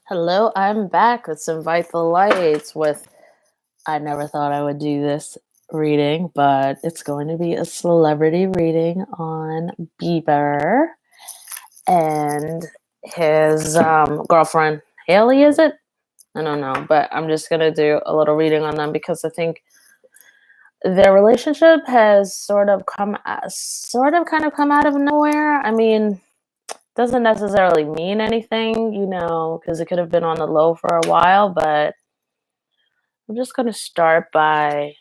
Hello, I'm back. Let's invite the lights with I never thought I would do this reading, but it's going to be a celebrity reading on Bieber and his girlfriend. Haley, is it? I don't know, but I'm just going to do a little reading on them because I think their relationship has sort of kind of come out of nowhere. I mean, doesn't necessarily mean anything, because it could have been on the low for a while, but I'm just going to start by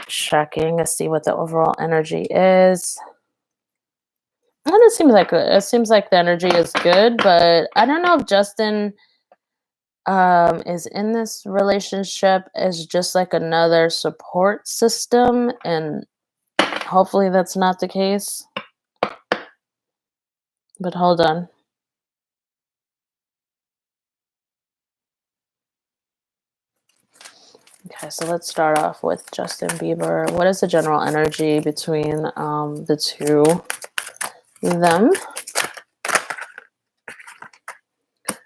checking to see what the overall energy is. And it seems like the energy is good, but I don't know if Justin is in this relationship as just like another support system, and hopefully that's not the case. But hold on. Okay, so let's start off with Justin Bieber. What is the general energy between the two of them?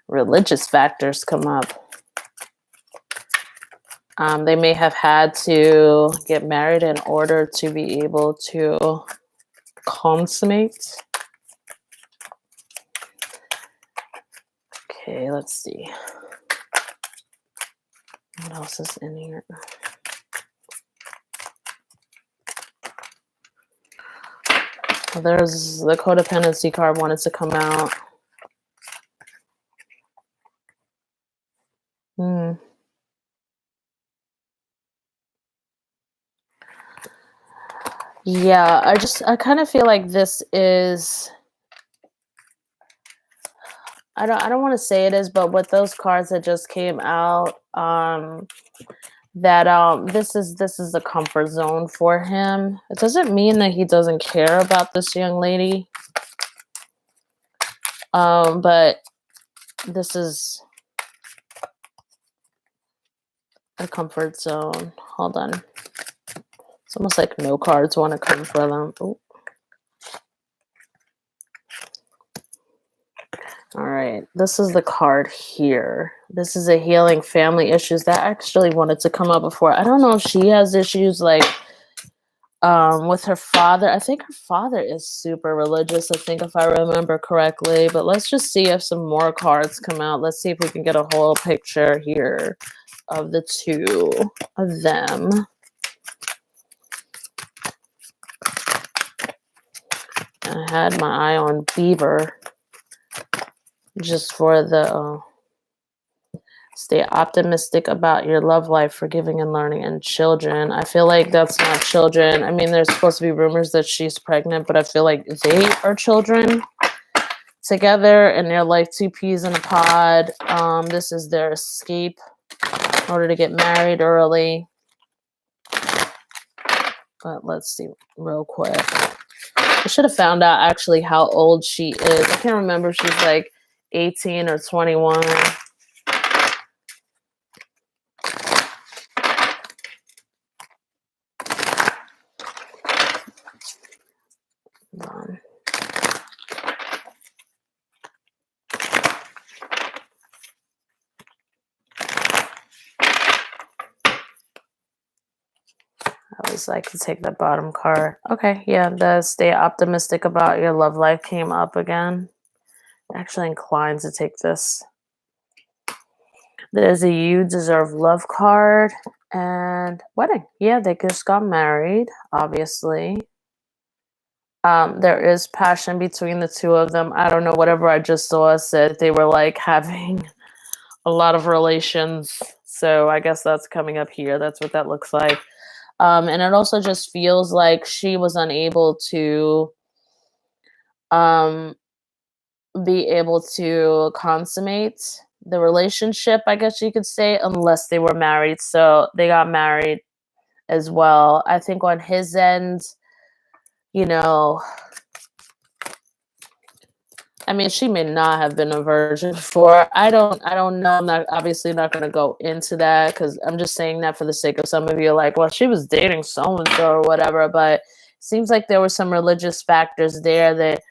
Religious factors come up. They may have had to get married in order to be able to consummate. Okay, let's see. What else is in here? There's the codependency card wanted to come out. Yeah, I kind of feel like this is, I don't want to say it is, but with those cards that just came out, this is a comfort zone for him. It doesn't mean that he doesn't care about this young lady. But this is a comfort zone. Hold on. It's almost like no cards want to come for them. Ooh. All right. This is the card here. This is a healing family issues that actually wanted to come up before. I don't know if she has issues like with her father. I think her father is super religious, I think, if I remember correctly. But let's just see if some more cards come out. Let's see if we can get a whole picture here of the two of them. I had my eye on Bieber just for the stay optimistic about your love life, forgiving and learning, and children. I feel like that's not children. I mean, there's supposed to be rumors that she's pregnant, but I feel like they are children together, and they're like two peas in a pod. This is their escape in order to get married early. But let's see real quick. I should have found out actually how old she is. I can't remember if she's like 18 or 21. I always like to take the bottom card. Okay, yeah, the stay optimistic about your love life came up again. Actually inclined to take this. There's a you deserve love card and wedding. Yeah, they just got married, obviously. There is passion between the two of them. I don't know, whatever I just saw said they were like having a lot of relations. So I guess that's coming up here. That's what that looks like. And it also just feels like she was unable to be able to consummate the relationship, I guess you could say, unless they were married. So they got married as well. I think on his end, I mean, she may not have been a virgin before. I don't know. I'm not obviously not going to go into that because I'm just saying that for the sake of some of you, like, well, she was dating so and so or whatever. But it seems like there were some religious factors there that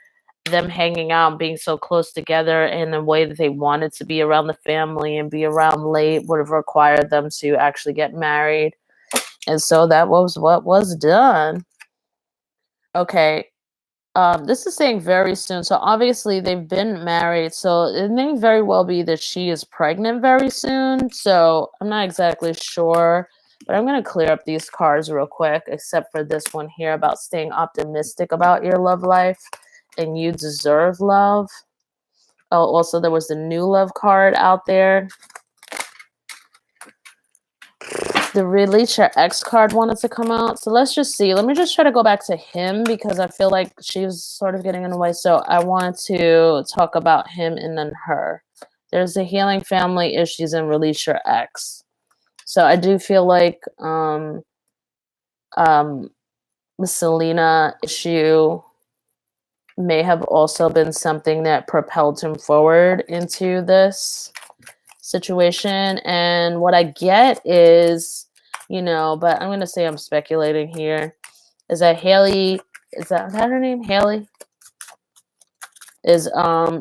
them hanging out and being so close together in a way that they wanted to be around the family and be around late would have required them to actually get married. And so that was what was done. Okay. This is saying very soon. So obviously they've been married. So it may very well be that she is pregnant very soon. So I'm not exactly sure. But I'm going to clear up these cards real quick, except for this one here about staying optimistic about your love life and you deserve love. Oh, also there was the new love card out there. The release your ex card wanted to come out. So let's just see. Let me just try to go back to him because I feel like she was sort of getting in the way. So I want to talk about him and then her. There's a healing family issues and release your ex. So I do feel like Miss Selena issue may have also been something that propelled him forward into this situation. And what I get is, but I'm going to say I'm speculating here, is that Haley, is that her name? Haley? Is,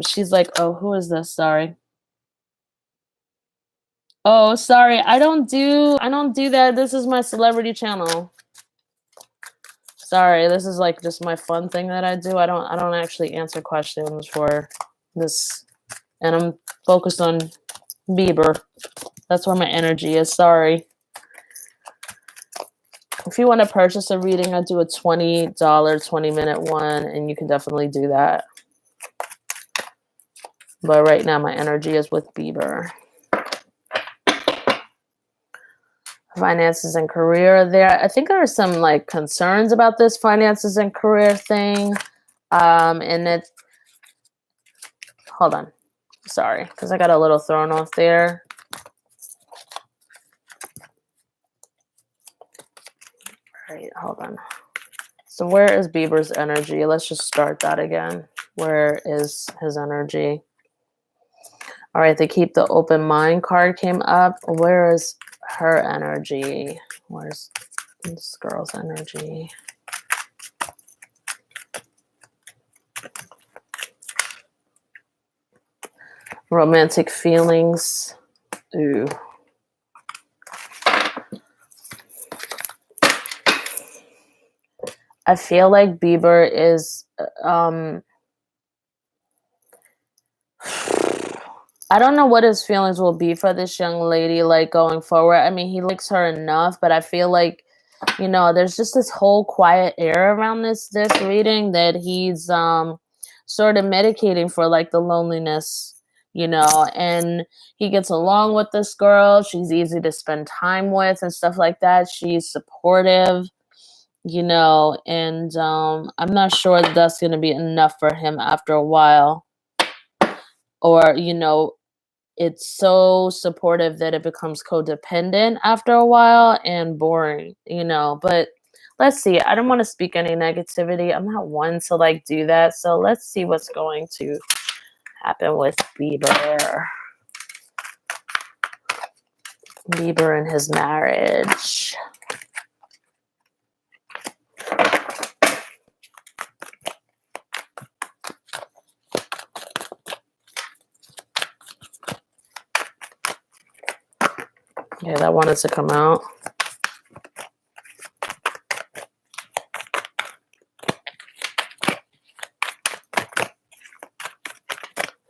she's like, oh, who is this? Sorry. Oh, sorry. I don't do that. This is my celebrity channel. Sorry, this is like just my fun thing that I do. I don't actually answer questions for this, and I'm focused on Bieber. That's where my energy is. Sorry. If you want to purchase a reading, I do a $20 20-minute one, and you can definitely do that. But right now, my energy is with Bieber. Finances and career there. I think there are some like concerns about this finances and career thing. And it, hold on. Sorry, because I got a little thrown off there. All right, hold on. So where is Bieber's energy? Let's just start that again. Where is his energy? All right, they keep the open mind card came up. Where is her energy? Where's this girl's energy? Romantic feelings. Ooh. I feel like Bieber is I don't know what his feelings will be for this young lady, like, going forward. I mean, he likes her enough, but I feel like, there's just this whole quiet air around this reading that he's sort of medicating for, like, the loneliness, and he gets along with this girl. She's easy to spend time with and stuff like that. She's supportive, and I'm not sure that's going to be enough for him after a while. Or, it's so supportive that it becomes codependent after a while and boring, but let's see. I don't want to speak any negativity. I'm not one to like do that. So let's see what's going to happen with Bieber and his marriage. Yeah, that wanted to come out.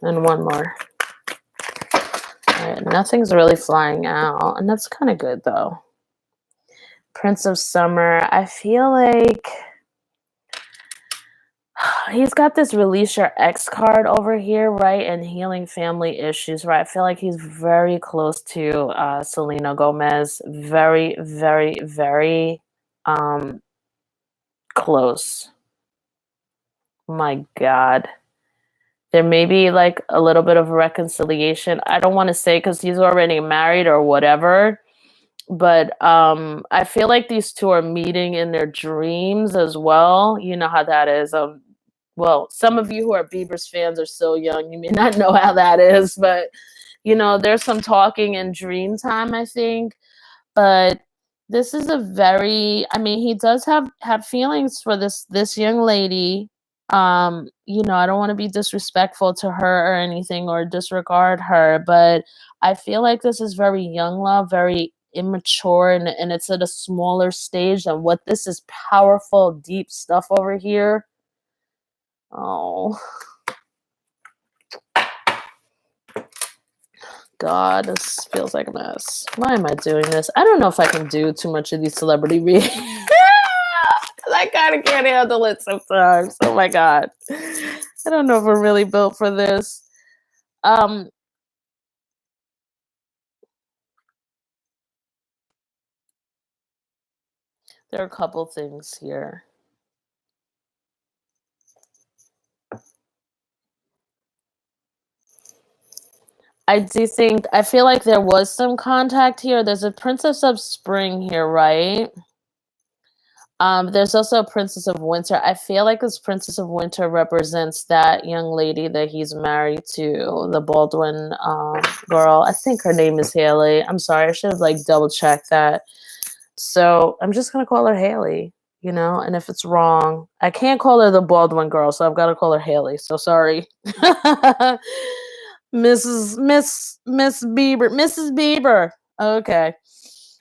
And one more. All right, nothing's really flying out, and that's kind of good, though. Prince of Summer. I feel like he's got this release your ex card over here, right? And healing family issues, right? I feel like he's very close to Selena Gomez. Very, very, very close. My God. There may be like a little bit of reconciliation. I don't want to say because he's already married or whatever. But I feel like these two are meeting in their dreams as well. You know how that is. Well, some of you who are Bieber's fans are so young, you may not know how that is, but there's some talking in dream time, I think. But this is a very, I mean, he does have feelings for this young lady, I don't want to be disrespectful to her or anything or disregard her, but I feel like this is very young love, very immature, and it's at a smaller stage than what this is powerful, deep stuff over here. Oh God, this feels like a mess. Why am I doing this? I don't know if I can do too much of these celebrity readings. I kind of can't handle it sometimes. Oh my God. I don't know if we're really built for this. Um, there are a couple things here. I feel like there was some contact here. There's a Princess of Spring here, right? There's also a Princess of Winter. I feel like this Princess of Winter represents that young lady that he's married to, the Baldwin girl. I think her name is Haley. I'm sorry, I should have like double checked that. So I'm just gonna call her Haley, and if it's wrong, I can't call her the Baldwin girl, so I've got to call her Haley. So sorry. Miss Bieber, Mrs. Bieber. Okay.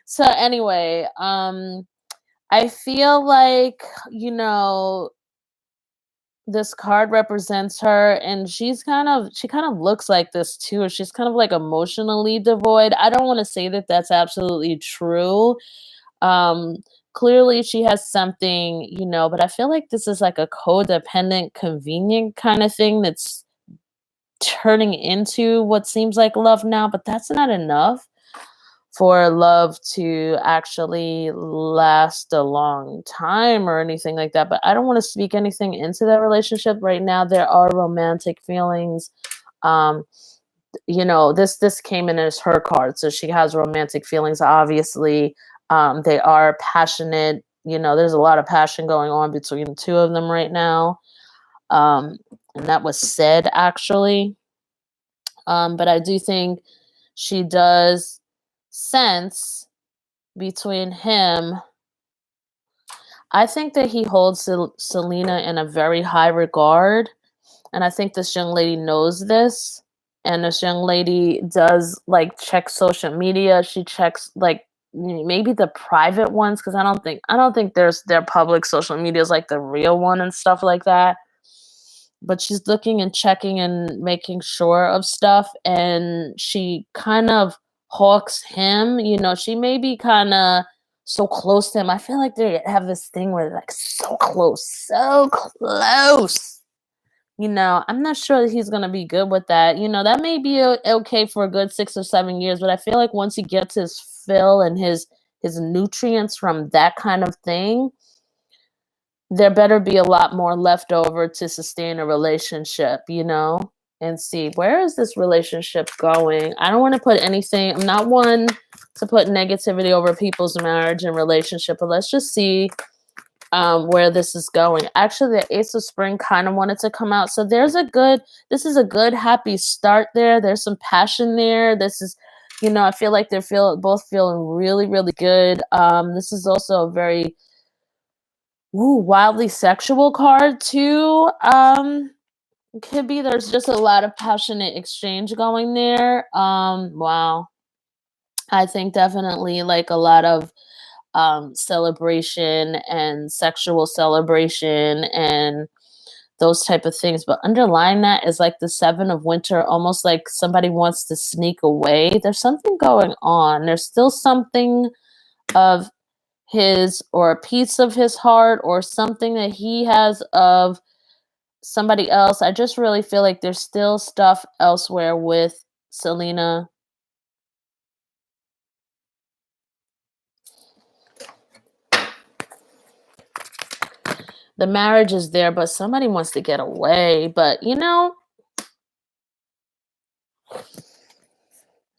So anyway, I feel like, you know, this card represents her and she kind of looks like this too. She's kind of like emotionally devoid. I don't want to say that that's absolutely true. Um Clearly she has something, but I feel like this is like a codependent, convenient kind of thing that's turning into what seems like love now, but that's not enough for love to actually last a long time or anything like that. But I don't want to speak anything into that relationship right now. There are romantic feelings. Um, this came in as her card, so she has romantic feelings. Obviously, they are passionate. There's a lot of passion going on between the two of them right now. Um, and that was said actually. But I do think she does sense between him. I think that he holds Selena in a very high regard, and I think this young lady knows this. And this young lady does like check social media. She checks like maybe the private ones because I don't think there's their public social media is like the real one and stuff like that. But she's looking and checking and making sure of stuff, and she kind of hawks him. She may be kind of so close to him. I feel like they have this thing where they're like so close, so close. I'm not sure that he's gonna be good with that. That may be okay for a good 6 or 7 years, but I feel like once he gets his fill and his nutrients from that kind of thing, there better be a lot more left over to sustain a relationship, and see where is this relationship going. I don't want to put anything, I'm not one to put negativity over people's marriage and relationship, but let's just see where this is going. Actually, the Ace of Spring kind of wanted to come out. So this is a good, happy start there. There's some passion there. This is, I feel like both feeling really, really good. This is also a very wildly sexual card too. Could be there's just a lot of passionate exchange going there. Wow. I think definitely like a lot of celebration and sexual celebration and those type of things. But underlying that is like the Seven of Winter, almost like somebody wants to sneak away. There's something going on. There's still something of his or a piece of his heart or something that he has of somebody else. I just really feel like there's still stuff elsewhere with Selena. The marriage is there, but somebody wants to get away. But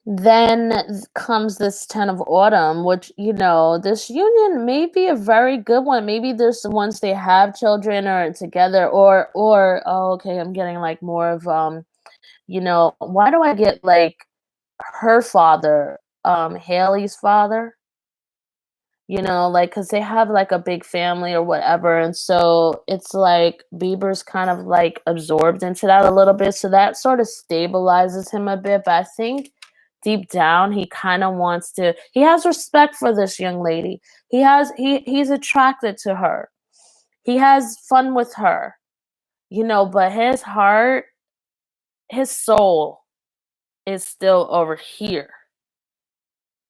then comes this 10 of Autumn, which, this union may be a very good one. Maybe there's once they have children or together or oh, okay, I'm getting like more of why do I get like her father, Haley's father? you know, like, because they have like a big family or whatever. And so it's like Bieber's kind of like absorbed into that a little bit. So that sort of stabilizes him a bit. But I think deep down, he kind of wants to, he has respect for this young lady. He's attracted to her. He has fun with her, you know, but his heart, his soul is still over here,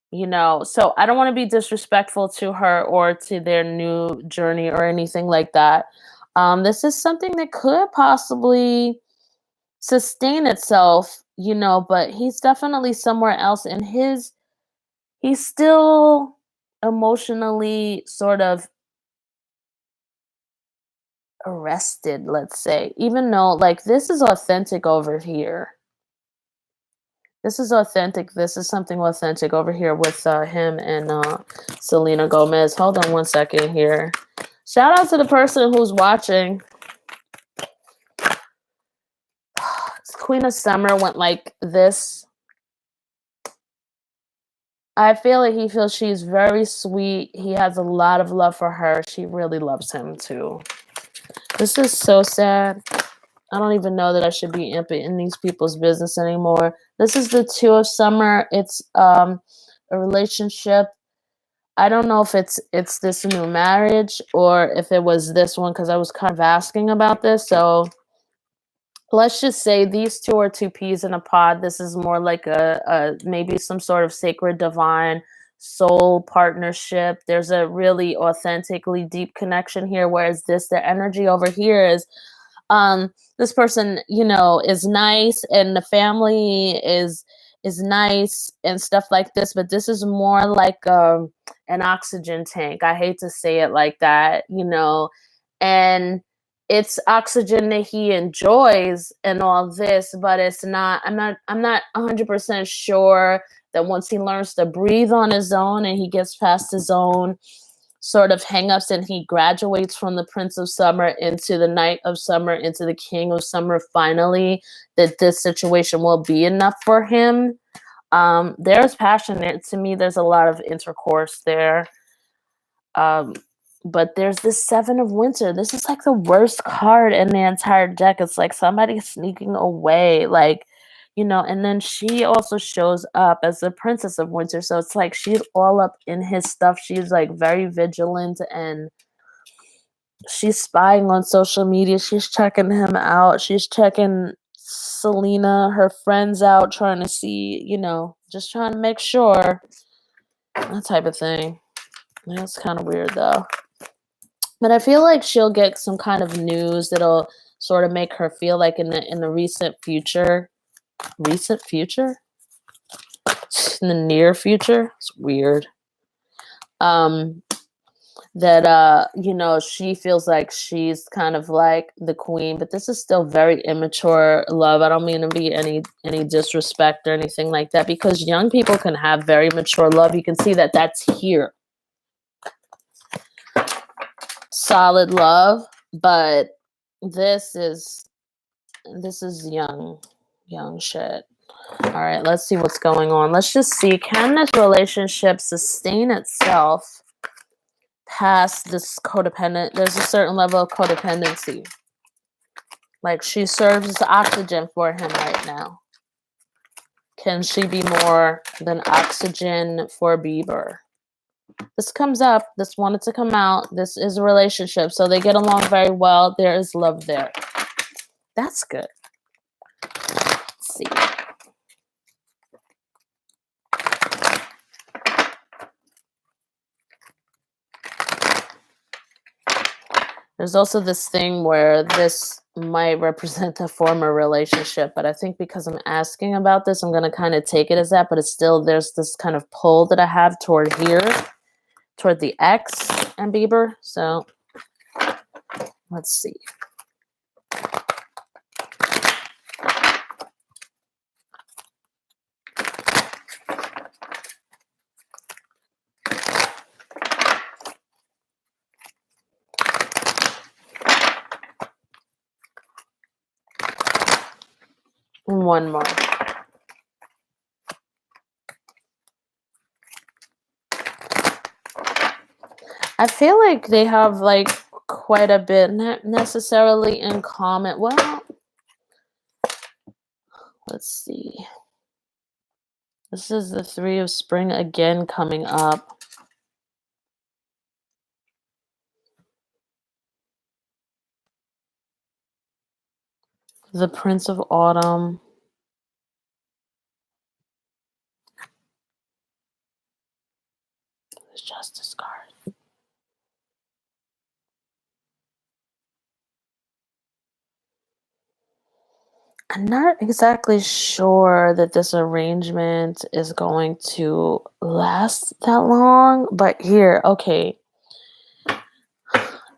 you know. So I don't want to be disrespectful to her or to their new journey or anything like that. This is something that could possibly sustain itself, you know, but he's definitely somewhere else in his, he's still emotionally sort of arrested, let's say, even though like this is authentic over here. This is authentic. This is something authentic over here with him and Selena Gomez. Hold on one second here. Shout out to the person who's watching. Queen of Summer went like this. I feel like he feels she's very sweet. He has a lot of love for her. She really loves him too. This is so sad. I don't even know that I should be in these people's business anymore. This is the Two of Summer. It's a relationship. I don't know if it's this new marriage or if it was this one because I was kind of asking about this. So let's just say these two are two peas in a pod. This is more like a maybe some sort of sacred divine soul partnership. There's a really authentically deep connection here, whereas the energy over here is this person, you know, is nice and the family is nice and stuff like this, but this is more like an oxygen tank. I hate to say it like that, you know, and it's oxygen that he enjoys and all this, but it's not, I'm not 100% sure that once he learns to breathe on his own and he gets past his own sort of hangups and he graduates from the Prince of Summer into the Knight of Summer into the King of Summer finally, that this situation will be enough for him. There's passion there. To me, there's a lot of intercourse there. Um, but there's this Seven of Winter. This is like the worst card in the entire deck. It's like somebody sneaking away, like, you know, and then she also shows up as the Princess of Winter. So it's like she's all up in his stuff. She's like very vigilant and she's spying on social media. She's checking him out. She's checking Selena, her friends out, trying to see, you know, just trying to make sure, that type of thing. That's kind of weird though. But I feel like she'll get some kind of news that'll sort of make her feel like in the recent future, in the near future. It's weird. That you know, she feels like she's kind of like the queen, but this is still very immature love. I don't mean to be any disrespect or anything like that, because young people can have very mature love. You can see that that's here. Solid love, but this is young shit. All right, let's see what's going on. Let's just see, can this relationship sustain itself past this codependent? There's a certain level of codependency. Like she serves as oxygen for him right now. Can she be more than oxygen for Bieber? This comes up. This wanted to come out. This is a relationship. So they get along very well. There is love there. That's good. Let's see. There's also this thing where this might represent a former relationship, but I think because I'm asking about this, I'm going to kind of take it as that, but it's still, there's this kind of pull that I have toward here, toward the ex and Bieber. So let's see. One more. I feel like they have like quite a bit, not necessarily in common. Well, let's see. This is the Three of Spring again coming up. The Prince of Autumn. The Justice card. I'm not exactly sure that this arrangement is going to last that long, but here, okay.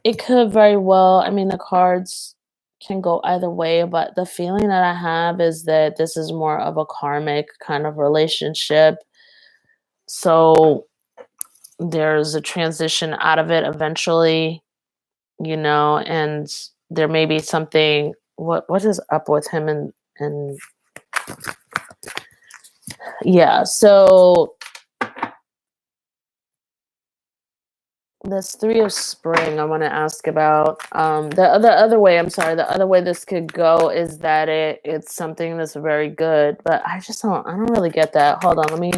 It could very well. I mean, the cards can go either way, but the feeling that I have is that this is more of a karmic kind of relationship. So there's a transition out of it eventually, and there may be something. What is up with him and yeah, so this Three of Spring I want to ask about. The other way, I'm sorry, the other way this could go is that it's something that's very good, but I don't really get that. Hold on,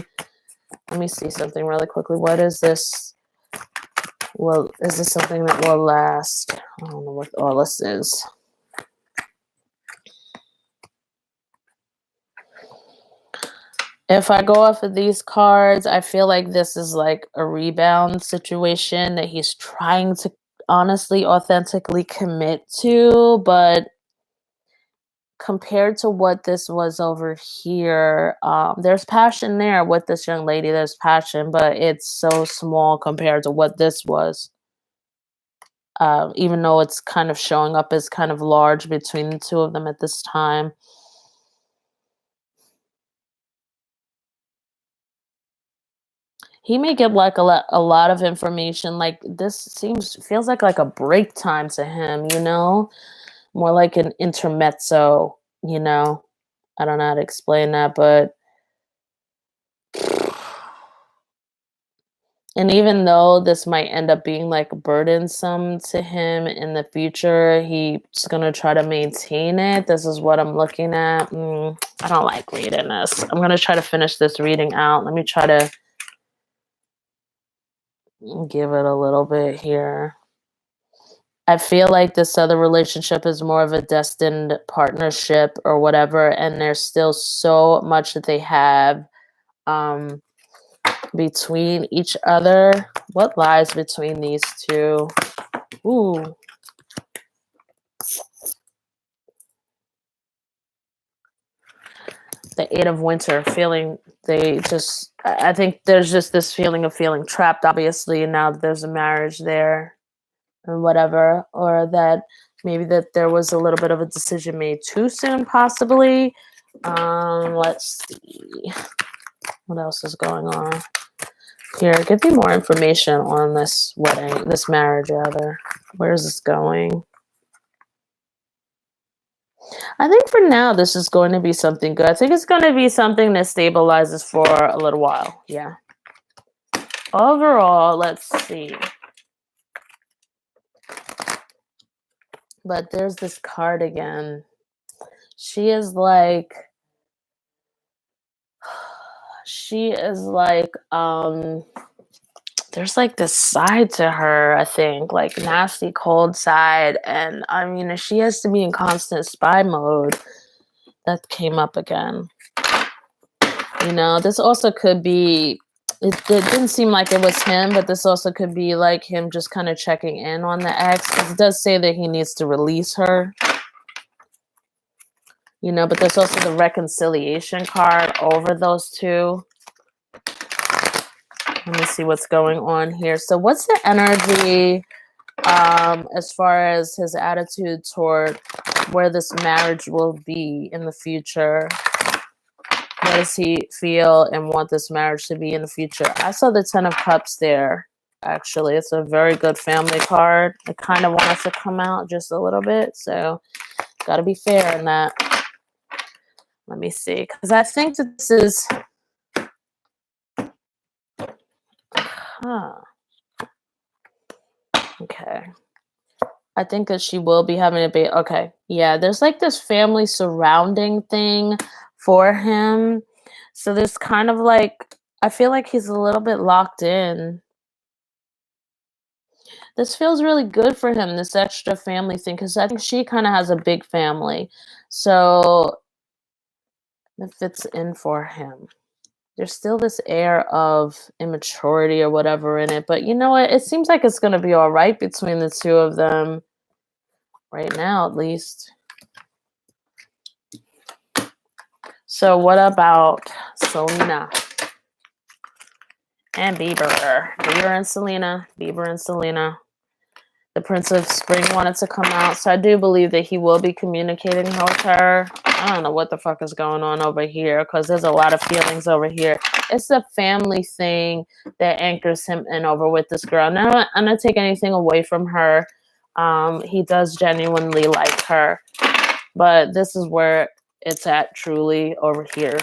let me see something really quickly. What is this? Well, is this something that will last? I don't know what all this is. If I go off of these cards, I feel like this is like a rebound situation that he's trying to honestly, authentically commit to, but compared to what this was over here, there's passion there with this young lady. There's passion, but it's so small compared to what this was. Even though it's kind of showing up as kind of large between the two of them at this time. He may get like a lot of information. Like this feels like a break time to him, more like an intermezzo, you know. I don't know how to explain that, but and even though this might end up being like burdensome to him in the future, he's gonna try to maintain it. This is what I'm looking at. I don't like reading this. I'm gonna try to finish this reading out. Let me try to give it a little bit here. I feel like this other relationship is more of a destined partnership or whatever, and there's still so much that they have um, between each other. What lies between these two? Ooh. The Eight of Winter feeling I think there's just this feeling of feeling trapped, obviously, and now that there's a marriage there and whatever, or that maybe that there was a little bit of a decision made too soon, possibly. Let's see what else is going on here. Give me more information on this marriage, rather. Where is this going? I think for now, this is going to be something good. I think it's going to be something that stabilizes for a little while. Yeah. Overall, let's see. But there's this card again. She is like, there's like this side to her, I think, like nasty, cold side. And I mean, she has to be in constant spy mode. That came up again. This also could be, it didn't seem like it was him, but this also could be like him just kind of checking in on the ex. 'Cause it does say that he needs to release her, but there's also the reconciliation card over those two. Let me see what's going on here. So what's the energy as far as his attitude toward where this marriage will be in the future? What does he feel and want this marriage to be in the future? I saw the Ten of Cups there, actually. It's a very good family card. I kind of want us to come out just a little bit, so got to be fair in that. Let me see, because I think that this is... Huh. Okay. I think that she will be having a baby. Okay. Yeah, there's like this family surrounding thing for him. So there's kind of like, I feel like he's a little bit locked in. This feels really good for him, this extra family thing, because I think she kind of has a big family. So it fits in for him. There's still this air of immaturity or whatever in it, but you know what? It seems like it's going to be all right between the two of them right now, at least. So what about Selena and Bieber? Bieber and Selena. Bieber and Selena. The Prince of Spring wanted to come out, so I do believe that he will be communicating with her. I don't know what the fuck is going on over here, because there's a lot of feelings over here. It's a family thing that anchors him in over with this girl. Now, I'm not taking anything away from her. He does genuinely like her, but this is where it's at truly over here.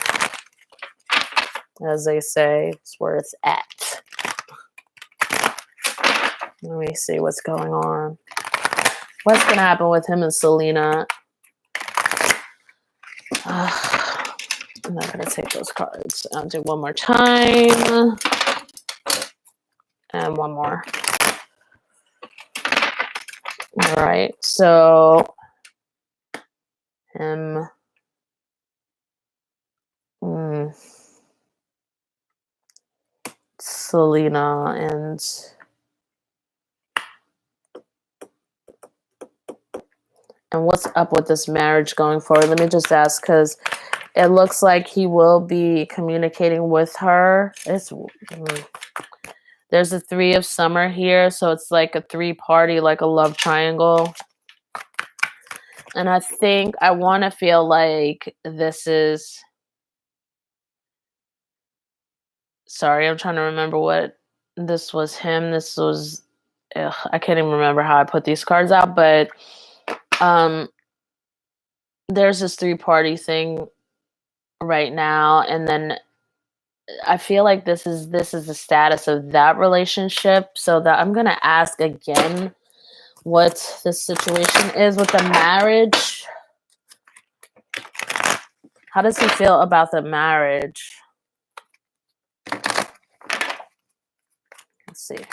As they say, it's where it's at. Let me see what's going on. What's going to happen with him and Selena? I'm not going to take those cards. I'll do one more time. And one more. All right. So, him. Selena and what's up with this marriage going forward? Let me just ask, because it looks like he will be communicating with her. There's a 3 of summer here, so it's like a 3-party, like a love triangle. And I think I want to feel like this is... Sorry, I'm trying to remember what this was him. This was... I can't even remember how I put these cards out, but there's this 3-party thing right now, and then I feel like this is the status of that relationship. So that I'm gonna ask again what the situation is with the marriage. How does he feel about the marriage? Let's see.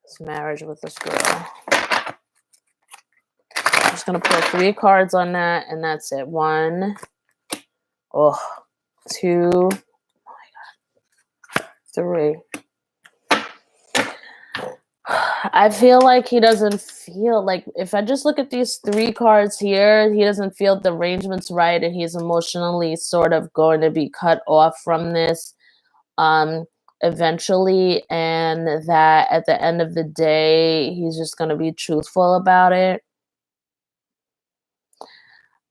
This marriage with this girl. I'm just gonna pull 3 cards on that, and that's it. 1, 2, oh my god, 3. I feel like he doesn't feel like, if I just look at these 3 cards here, he doesn't feel the arrangement's right, and he's emotionally sort of going to be cut off from this eventually, and that at the end of the day, he's just going to be truthful about it.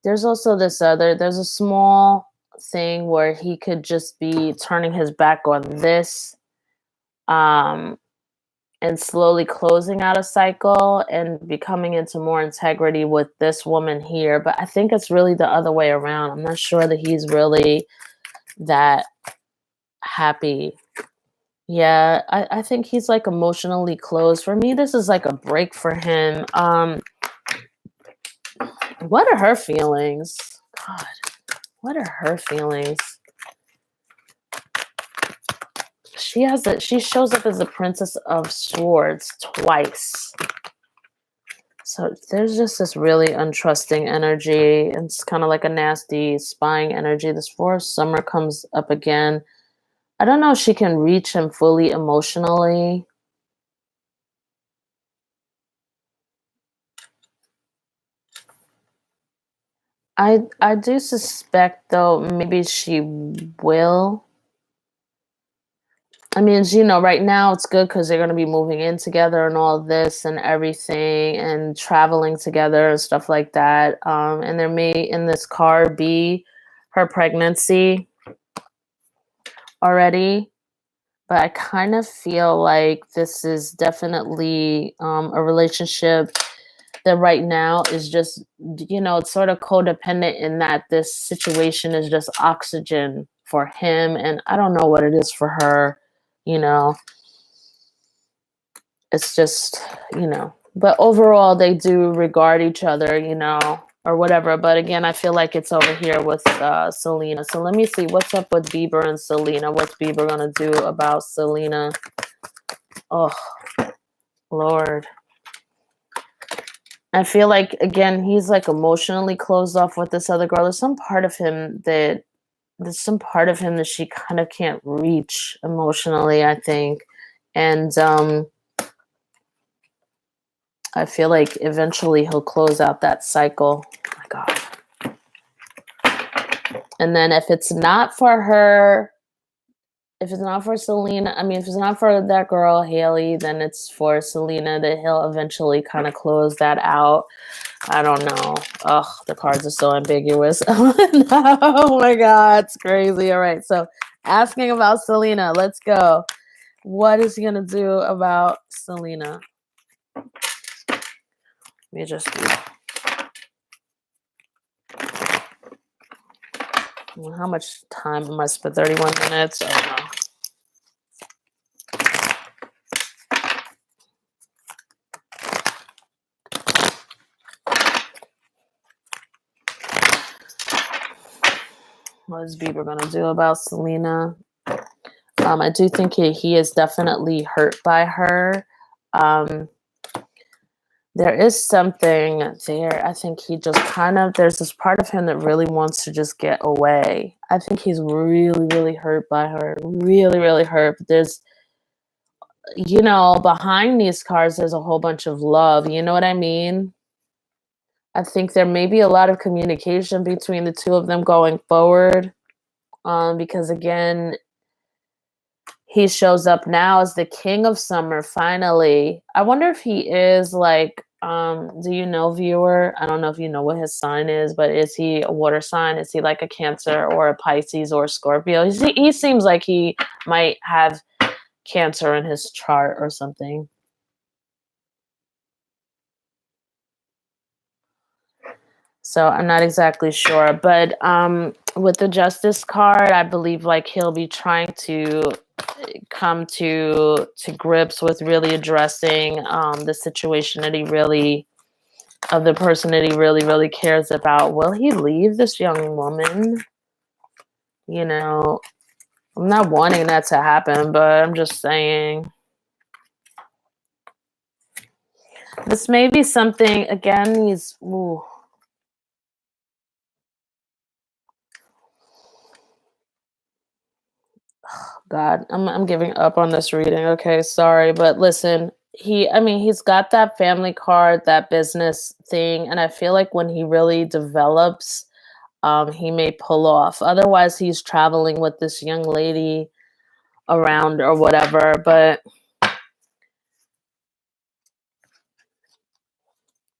There's also there's a small thing where he could just be turning his back on this, and slowly closing out a cycle and becoming into more integrity with this woman here. But I think it's really the other way around. I'm not sure that he's really that happy. Yeah, I think he's like emotionally closed. For me, this is like a break for him. What are her feelings? God, what are her feelings? She shows up as the Princess of Swords twice. So there's just this really untrusting energy. It's kind of like a nasty spying energy. This 4 of Summer comes up again. I don't know if she can reach him fully emotionally. I do suspect, though, maybe she will. I mean, you know, right now it's good because they're going to be moving in together and all this and everything, and traveling together and stuff like that. And there may, in this card, be her pregnancy already. But I kind of feel like this is definitely a relationship that right now is just, you know, it's sort of codependent in that this situation is just oxygen for him. And I don't know what it is for her, you know. It's just, but overall they do regard each other, or whatever. But again, I feel like it's over here with Selena. So let me see what's up with Bieber and Selena. What's Bieber gonna do about Selena? Oh, Lord. I feel like, again, he's like emotionally closed off with this other girl. There's some part of him that she kind of can't reach emotionally, I think. And I feel like eventually he'll close out that cycle. Oh my God. And then if it's not for her, if it's not for Selena, if it's not for that girl, Haley, then it's for Selena that he'll eventually kind of close that out. I don't know. Ugh, the cards are so ambiguous. Oh my God, it's crazy. All right, so asking about Selena. Let's go. What is he going to do about Selena? Let me just do. How much time am I spent? 31 minutes? I don't know. What is Bieber going to do about Selena? I do think he is definitely hurt by her. There is something there. I think he just there's this part of him that really wants to just get away. I think he's really, really hurt by her. Really, really hurt. But there's, behind these cards, there's a whole bunch of love. You know what I mean? I think there may be a lot of communication between the two of them going forward. Because again, he shows up now as the king of summer, finally. I wonder if he is like, do you know, viewer? I don't know if you know what his sign is, but is he a water sign? Is he like a Cancer or a Pisces or a Scorpio? He seems like he might have Cancer in his chart or something. So I'm not exactly sure. But with the Justice card, I believe like he'll be trying to come to grips with really addressing the situation that of the person that he really, really cares about. Will he leave this young woman? I'm not wanting that to happen, but I'm just saying. This may be something, again, God, I'm giving up on this reading. Okay, sorry, but listen, he's got that family card, that business thing, and I feel like when he really develops, he may pull off. Otherwise, he's traveling with this young lady around or whatever. But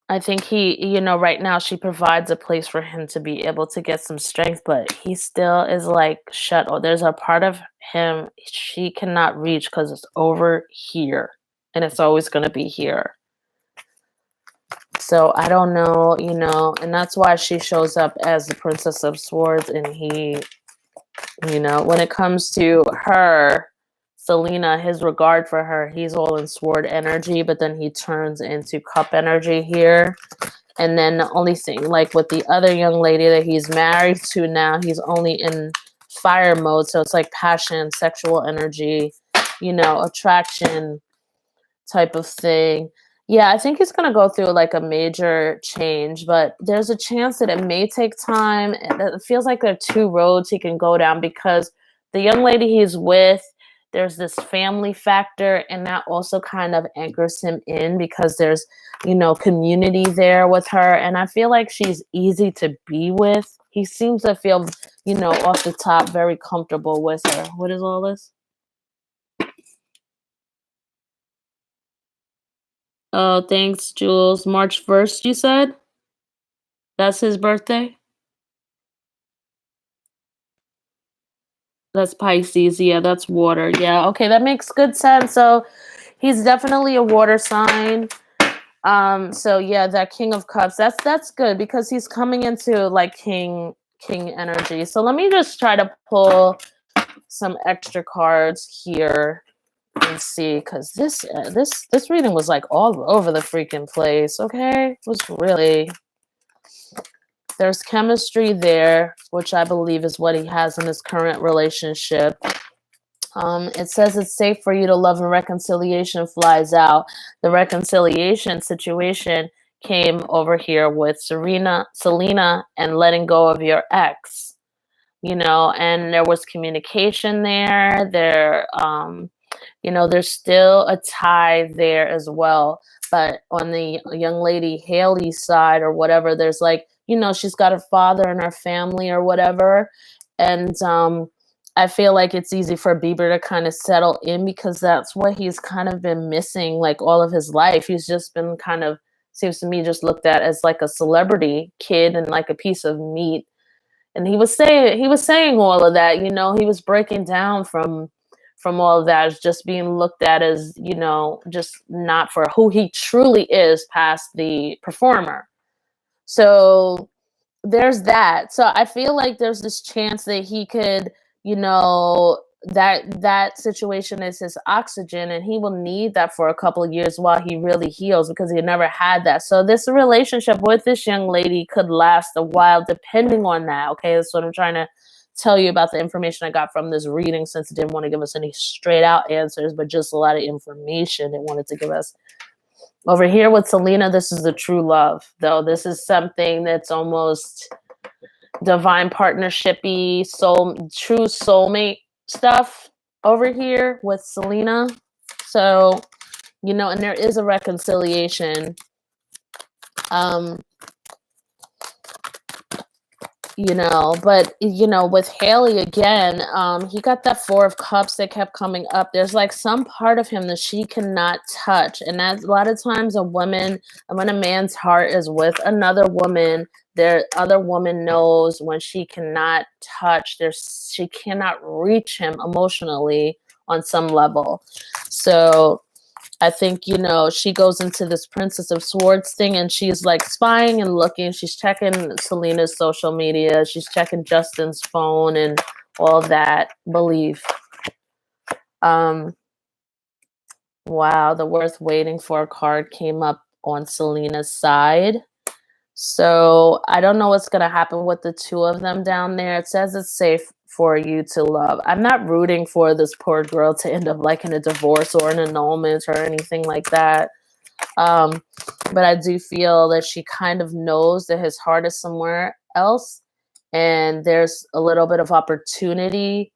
I think right now she provides a place for him to be able to get some strength, but he still is like shut. Oh, there's a part of him she cannot reach because it's over here and it's always going to be here. So I don't know, and that's why she shows up as the Princess of Swords, and he, when it comes to her, Selena, his regard for her, he's all in sword energy, but then he turns into cup energy here. And then the only thing, like with the other young lady that he's married to now, he's only in fire mode. So it's like passion, sexual energy, attraction type of thing. Yeah, I think he's going to go through like a major change, but there's a chance that it may take time. It feels like there are two roads he can go down, because the young lady he's with, there's this family factor, and that also kind of anchors him in because there's, community there with her. And I feel like she's easy to be with. He seems to feel, off the top, very comfortable with her. What is all this? Oh, thanks, Jules. March 1st, you said? That's his birthday? That's Pisces. Yeah, that's water. Yeah, okay, that makes good sense. So he's definitely a water sign. So yeah, that King of Cups, that's good because he's coming into like king energy. So let me just try to pull some extra cards here Let's see, because this reading was like all over the freaking place. Okay, it was really, there's chemistry there, which I believe is what he has in his current relationship. It says it's safe for you to love, and reconciliation flies out. The reconciliation situation came over here with Selena, and letting go of your ex. And there was communication there. There's still a tie there as well. But on the young lady Haley's side or whatever, there's like, she's got her father and her family or whatever. And I feel like it's easy for Bieber to kind of settle in because that's what he's kind of been missing like all of his life. He's just been kind of, seems to me, just looked at as like a celebrity kid and like a piece of meat. And he was saying all of that, he was breaking down from all of that as just being looked at as, just not for who he truly is past the performer. So there's that. So I feel like there's this chance that he could, that situation is his oxygen, and he will need that for a couple of years while he really heals, because he never had that. So this relationship with this young lady could last a while depending on that. Okay, that's what I'm trying to tell you about the information I got from this reading, since it didn't want to give us any straight out answers, but just a lot of information it wanted to give us. Over here with Selena, this is the true love, though. This is something that's almost divine partnershipy, true soulmate stuff over here with Selena. So, and there is a reconciliation. But with Haley again, he got that Four of Cups that kept coming up. There's like some part of him that she cannot touch, and that's a lot of times when a man's heart is with another woman, their other woman knows when she cannot touch, she cannot reach him emotionally on some level. So I think, she goes into this Princess of Swords thing, and she's like spying and looking. She's checking Selena's social media. She's checking Justin's phone and all that. Believe. Wow, the worth waiting for card came up on Selena's side. So I don't know what's going to happen with the two of them down there. It says it's safe for you to love. I'm not rooting for this poor girl to end up like in a divorce or an annulment or anything like that. But I do feel that she kind of knows that his heart is somewhere else, and there's a little bit of opportunity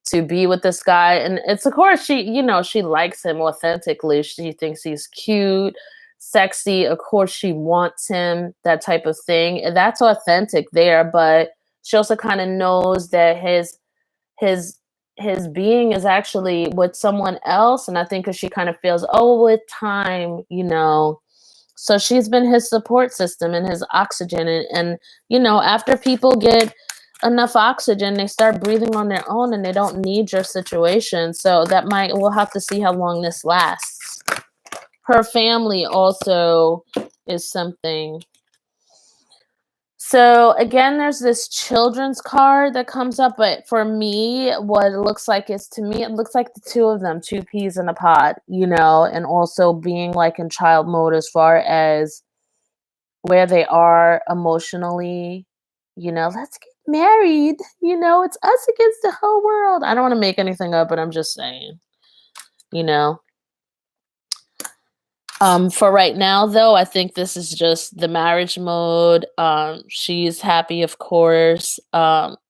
to be with this guy. And it's, of course, she likes him authentically. She thinks he's cute, sexy. Of course, she wants him, that type of thing. And that's authentic there. But she also kind of knows that his being is actually with someone else. And I think because she kind of feels, oh, with time, so she's been his support system and his oxygen. And after people get enough oxygen, they start breathing on their own, and they don't need your situation. So we'll have to see how long this lasts. Her family also is something. So again, there's this children's card that comes up, but for me, what it looks like is, to me, it looks like the two of them, two peas in a pod, and also being like in child mode as far as where they are emotionally, let's get married, it's us against the whole world. I don't want to make anything up, but I'm just saying, for right now, though, I think this is just the marriage mode. She's happy, of course.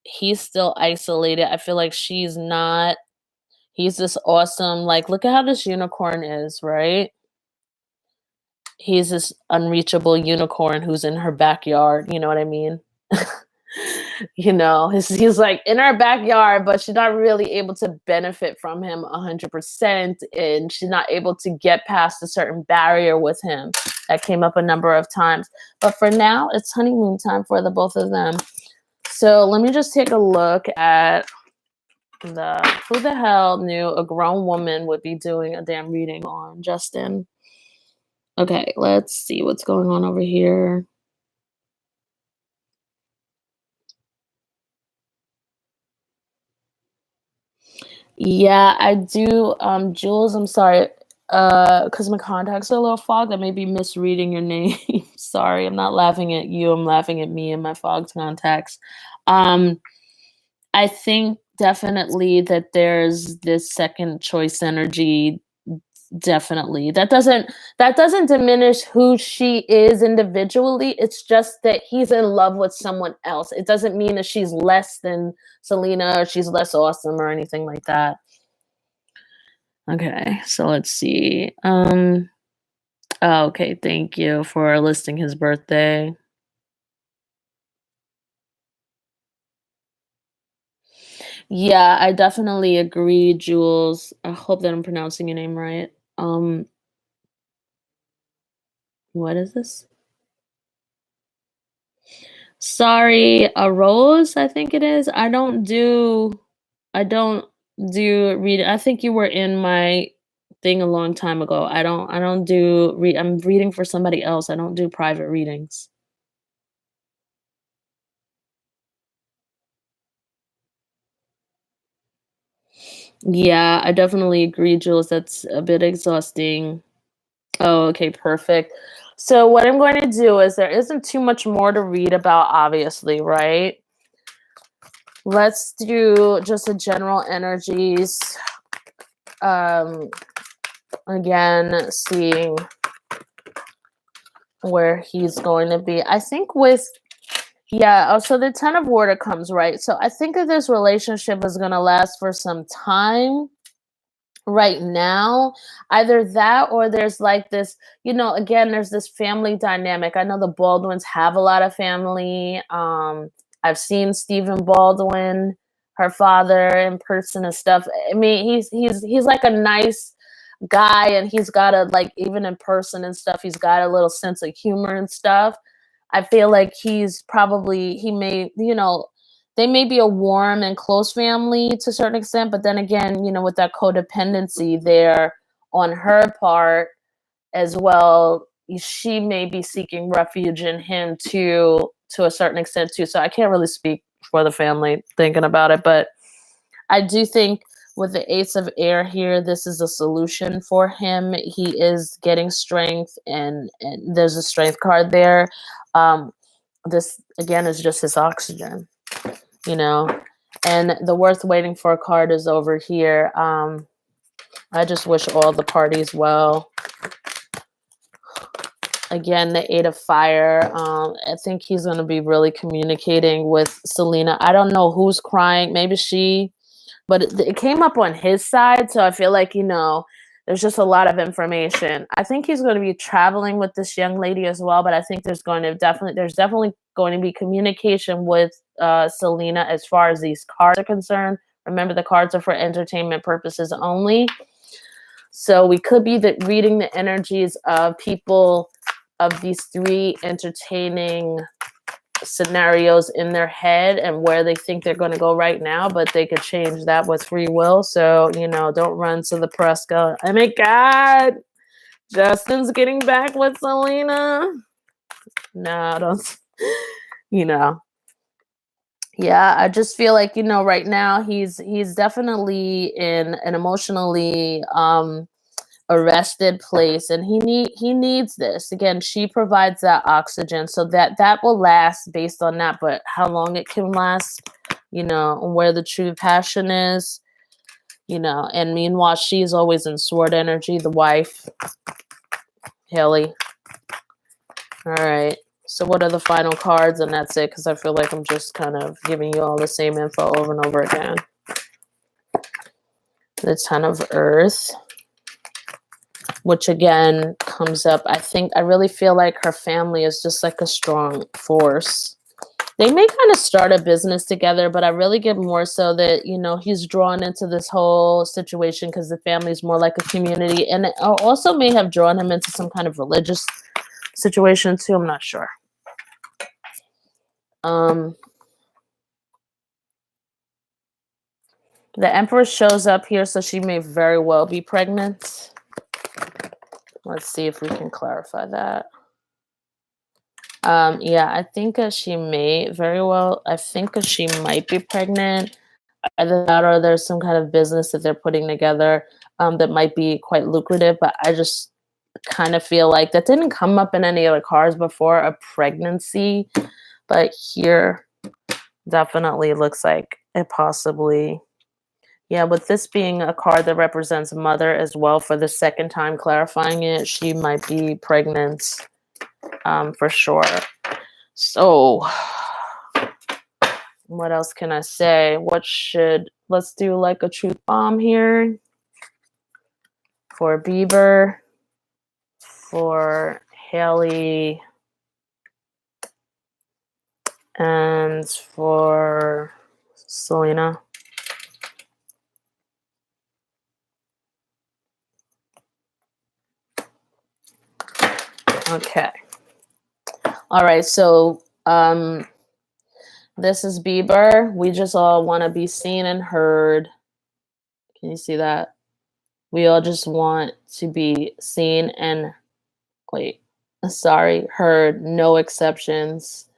He's still isolated. I feel like she's not. He's this awesome, like, look at how this unicorn is, right? He's this unreachable unicorn who's in her backyard. You know what I mean? He's like in our backyard, but she's not really able to benefit from him 100%, and she's not able to get past a certain barrier with him. That came up a number of times, but for now, it's honeymoon time for the both of them. So let me just take a look at who the hell knew a grown woman would be doing a damn reading on Justin. Okay, let's see what's going on over here. Yeah, I do. Jules, I'm sorry. Because my contacts are a little fogged. I may be misreading your name. Sorry, I'm not laughing at you. I'm laughing at me and my fogged contacts. Um, I think definitely that there's this second choice energy. Definitely. That doesn't diminish who she is individually. It's just that he's in love with someone else. It doesn't mean that she's less than Selena or she's less awesome or anything like that. Okay, so let's see. Oh, okay, thank you for listing his birthday. Yeah, I definitely agree, Jules. I hope that I'm pronouncing your name right. What is this? Sorry, a rose, I think it is. I don't do read. I think you were in my thing a long time ago. I don't do read. I'm reading for somebody else. I don't do private readings. Yeah, I definitely agree, Jules. That's a bit exhausting. Oh, okay, perfect. So what I'm going to do is there isn't too much more to read about, obviously, right? Let's do just the general energies. Um, again, seeing where he's going to be. I think with yeah, oh, so the Ten of Water comes, right? So I think that this relationship is going to last for some time right now. Either that or there's like this, again, there's this family dynamic. I know the Baldwins have a lot of family. I've seen Stephen Baldwin, her father, in person and stuff. I mean, he's like a nice guy, and he's got a, like, even in person and stuff, he's got a little sense of humor and stuff. I feel like he may, they may be a warm and close family to a certain extent, but then again, with that codependency there on her part as well, she may be seeking refuge in him too, to a certain extent too. So I can't really speak for the family thinking about it, but I do think with the Ace of Air here, this is a solution for him. He is getting strength, and there's a strength card there. Um, this again is just his oxygen, you know. And the worth waiting for card is over here. I just wish all the parties well. Again, the Eight of Fire. I think he's going to be really communicating with Selena. I don't know who's crying. Maybe she, but it came up on his side, so I feel like, there's just a lot of information. I think he's going to be traveling with this young lady as well, but I think there's definitely going to be communication with Selena as far as these cards are concerned. Remember, the cards are for entertainment purposes only, so we could be reading the energies of people of these three entertaining scenarios in their head and where they think they're going to go right now, but they could change that with free will. So, don't run to the press go, oh my God, Justin's getting back with Selena. No, don't, you know. Yeah, I just feel like, right now he's definitely in an emotionally arrested place, and he needs this. Again, she provides that oxygen, so that will last based on that, but how long it can last, and where the true passion is, and meanwhile she's always in sword energy, the wife, Haley. All right, so what are the final cards? And that's it, because I feel like I'm just kind of giving you all the same info over and over again. The Ten of Earth, which again comes up. I really feel like her family is just like a strong force. They may kind of start a business together, but I really get more so that, he's drawn into this whole situation because the family is more like a community. And it also may have drawn him into some kind of religious situation too. I'm not sure. The Empress shows up here, so she may very well be pregnant. Let's see if we can clarify that. Yeah, I think she may very well. I think she might be pregnant. either that or there's some kind of business that they're putting together that might be quite lucrative. But I just kind of feel like that didn't come up in any other cards before, a pregnancy. But here definitely looks like it possibly, yeah, with this being a card that represents mother as well, for the second time clarifying it, she might be pregnant for sure. So what else can I say? Let's do like a truth bomb here for Bieber, for Haley, and for Selena. Okay. All right, so this is Bieber. We just all want to be seen and heard. Can you see that? We all just want to be seen and heard, no exceptions.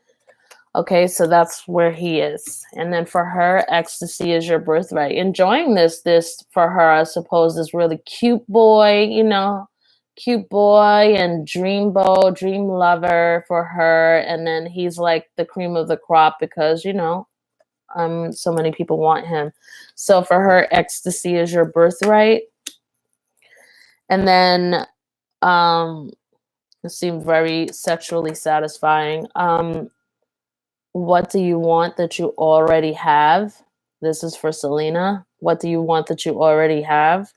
Okay, so that's where he is. And then for her, ecstasy is your birthright. Enjoying this for her, I suppose, is really cute boy, cute boy and dream lover for her. And then he's like the cream of the crop because, so many people want him. So for her, ecstasy is your birthright. And then it seemed very sexually satisfying. What do you want that you already have? This is for Selena. What do you want that you already have?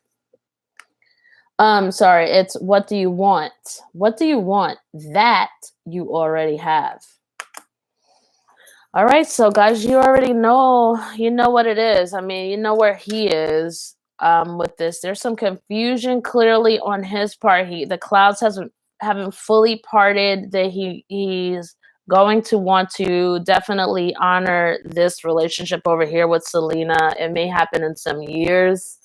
Sorry, it's what do you want? What do you want that you already have? All right, so guys, you already know, what it is. I mean, you know where he is with this. There's some confusion clearly on his part. The clouds haven't fully parted. That he's going to want to definitely honor this relationship over here with Selena. It may happen in some years.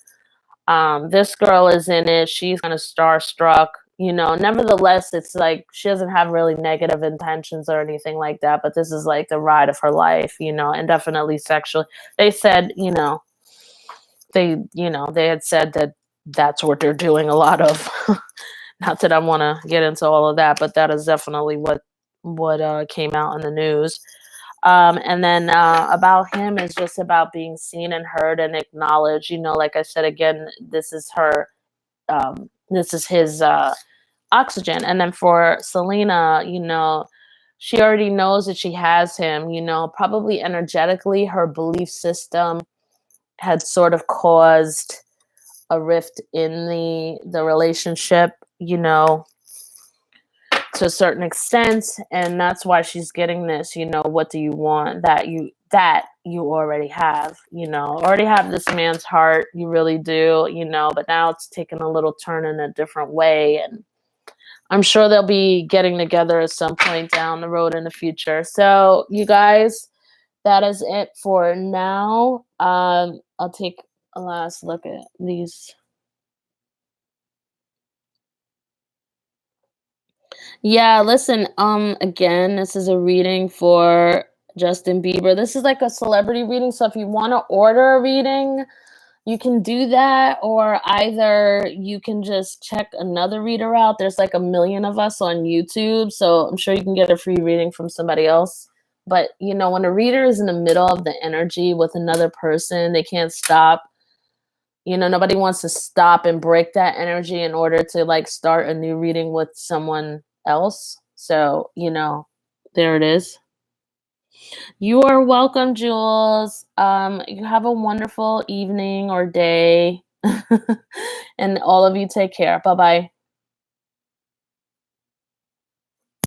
This girl is in it. She's kind of starstruck. Nevertheless, it's like she doesn't have really negative intentions or anything like that, but this is like the ride of her life, and definitely sexually. They said, they had said that that's what they're doing a lot of. Not that I want to get into all of that, but that is definitely what came out in the news. And then about him is just about being seen and heard and acknowledged. Like I said, again, this is her. This is his oxygen. And then for Selena, she already knows that she has him. Probably energetically, her belief system had sort of caused a rift in the relationship. To a certain extent, and that's why she's getting this. What do you want that you already have? Already have this man's heart, you really do. But now it's taken a little turn in a different way, and I'm sure they'll be getting together at some point down the road in the future. So you guys, that is it for now. I'll take a last look at these. Yeah, listen, again, this is a reading for Justin Bieber. This is like a celebrity reading, so if you want to order a reading, you can do that, or either you can just check another reader out. There's like a million of us on YouTube, so I'm sure you can get a free reading from somebody else. But, when a reader is in the middle of the energy with another person, they can't stop. Nobody wants to stop and break that energy in order to like start a new reading with someone else. So, there it is. You are welcome, Jules. You have a wonderful evening or day. And all of you take care. Bye-bye.